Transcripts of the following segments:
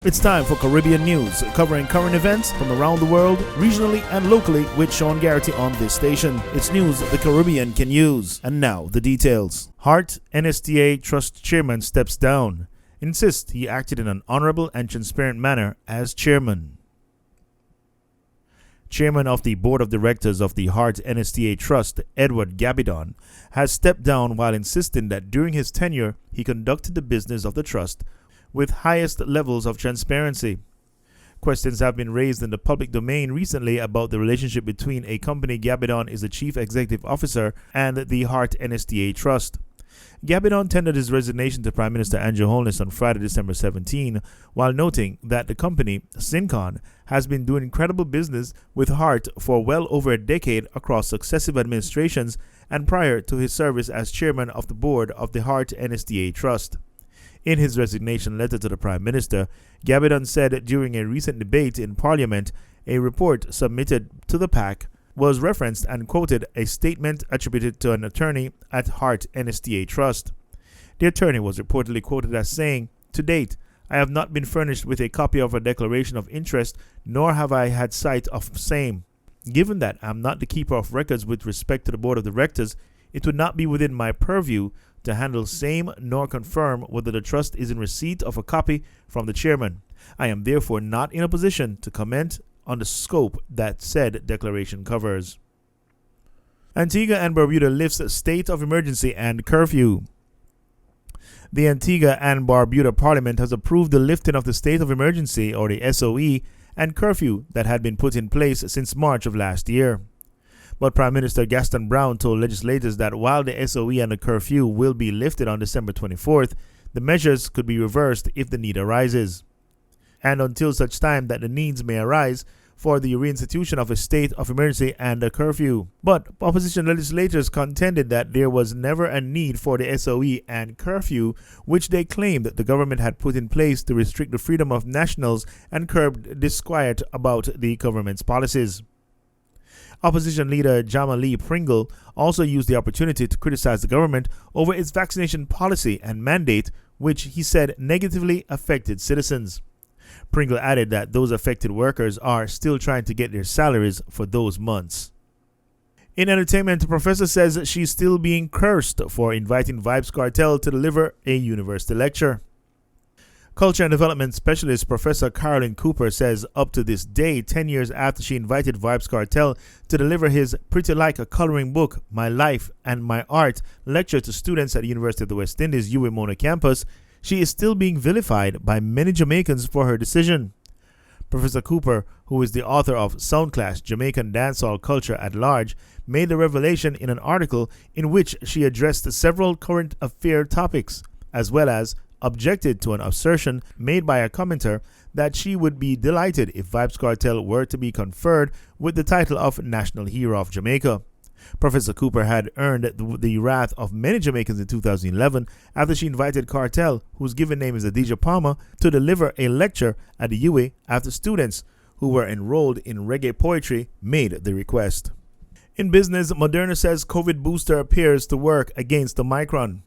It's time for Caribbean News, covering current events from around the world, regionally and locally, with Sean Garrity on this station. It's news the Caribbean can use. And now, the details. Hart NSTA Trust Chairman steps down. Insists he acted in an honorable and transparent manner as chairman. Chairman of the Board of Directors of the Hart NSTA Trust, Edition-Gabbidon, has stepped down while insisting that during his tenure, he conducted the business of the trust with highest levels of transparency. Questions have been raised in the public domain recently about the relationship between a company Gabbidon is the chief executive officer and the Hart NSTA Trust. Gabbidon tendered his resignation to Prime Minister Andrew Holness on Friday, December 17, while noting that the company, Syncon, has been doing incredible business with Hart for well over a decade across successive administrations and prior to his service as chairman of the board of the Hart NSTA Trust. In his resignation letter to the Prime Minister, Gabbidon said during a recent debate in Parliament, a report submitted to the PAC was referenced and quoted a statement attributed to an attorney at Hart NSTA Trust. The attorney was reportedly quoted as saying, "To date, I have not been furnished with a copy of a declaration of interest, nor have I had sight of same. Given that I am not the keeper of records with respect to the Board of Directors, it would not be within my purview to handle same nor confirm whether the trust is in receipt of a copy from the chairman. I am therefore not in a position to comment on the scope that said declaration covers." Antigua and Barbuda lifts state of emergency and curfew. The Antigua and Barbuda Parliament has approved the lifting of the state of emergency, or the SOE, and curfew that had been put in place since March of last year. But Prime Minister Gaston Brown told legislators that while the SOE and the curfew will be lifted on December 24th, the measures could be reversed if the need arises. And until such time that the needs may arise for the reinstitution of a state of emergency and a curfew. But opposition legislators contended that there was never a need for the SOE and curfew, which they claimed the government had put in place to restrict the freedom of nationals and curb disquiet about the government's policies. Opposition leader Jamali Pringle also used the opportunity to criticize the government over its vaccination policy and mandate, which he said negatively affected citizens. Pringle added that those affected workers are still trying to get their salaries for those months. In entertainment, the professor says she's still being cursed for inviting Vibes Kartel to deliver a university lecture. Culture and Development Specialist Professor Carolyn Cooper says up to this day, 10 years after she invited Vibes Kartel to deliver his Pretty Like a Coloring Book, My Life and My Art lecture to students at the University of the West Indies UWI campus, she is still being vilified by many Jamaicans for her decision. Professor Cooper, who is the author of Soundclash, Jamaican Dancehall Culture at Large, made the revelation in an article in which she addressed several current affair topics, as well as objected to an assertion made by a commenter that she would be delighted if Vibes Kartel were to be conferred with the title of National Hero of Jamaica. Professor Cooper had earned the wrath of many Jamaicans in 2011 after she invited Kartel, whose given name is Adidja Palmer, to deliver a lecture at the UWI after students who were enrolled in reggae poetry made the request. In business, Moderna says COVID booster appears to work against Omicron.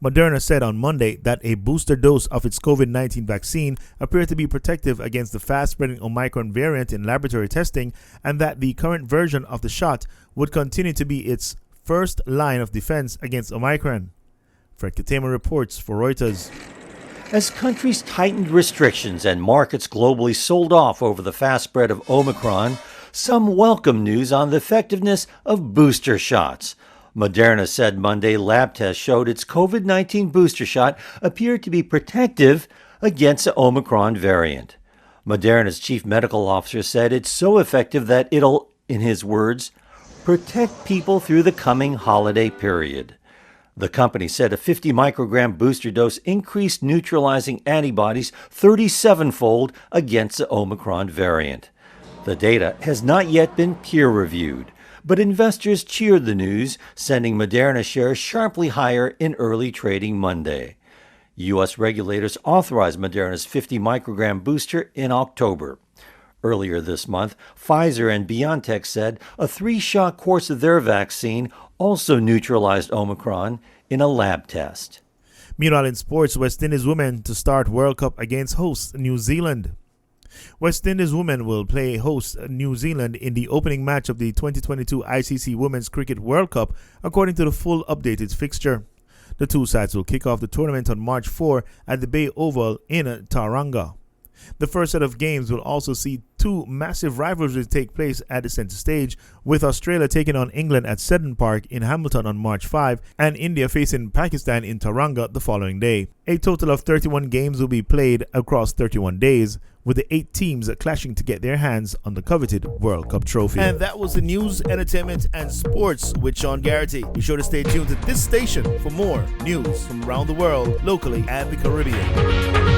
Moderna said on Monday that a booster dose of its COVID-19 vaccine appeared to be protective against the fast-spreading Omicron variant in laboratory testing, and that the current version of the shot would continue to be its first line of defense against Omicron. Fred Katema reports for Reuters. As countries tightened restrictions and markets globally sold off over the fast spread of Omicron, some welcome news on the effectiveness of booster shots. Moderna said Monday lab tests showed its COVID-19 booster shot appeared to be protective against the Omicron variant. Moderna's chief medical officer said it's so effective that it'll, in his words, protect people through the coming holiday period. The company said a 50 microgram booster dose increased neutralizing antibodies 37-fold against the Omicron variant. The data has not yet been peer-reviewed, but investors cheered the news, sending Moderna shares sharply higher in early trading Monday. U.S. regulators authorized Moderna's 50 microgram booster in October. Earlier this month, Pfizer and BioNTech said a 3-shot course of their vaccine also neutralized Omicron in a lab test. Meanwhile, in sports, West Indies women to start World Cup against hosts New Zealand. West Indies women will play host New Zealand in the opening match of the 2022 ICC Women's Cricket World Cup, according to the full updated fixture. The two sides will kick off the tournament on March 4 at the Bay Oval in Tauranga. The first set of games will also see two massive rivalries take place at the centre stage, with Australia taking on England at Seddon Park in Hamilton on March 5 and India facing Pakistan in Tauranga the following day. A total of 31 games will be played across 31 days, with the 8 teams clashing to get their hands on the coveted World Cup trophy. And that was the news, entertainment, and sports with Sean Garrity. Be sure to stay tuned to this station for more news from around the world, locally, and the Caribbean.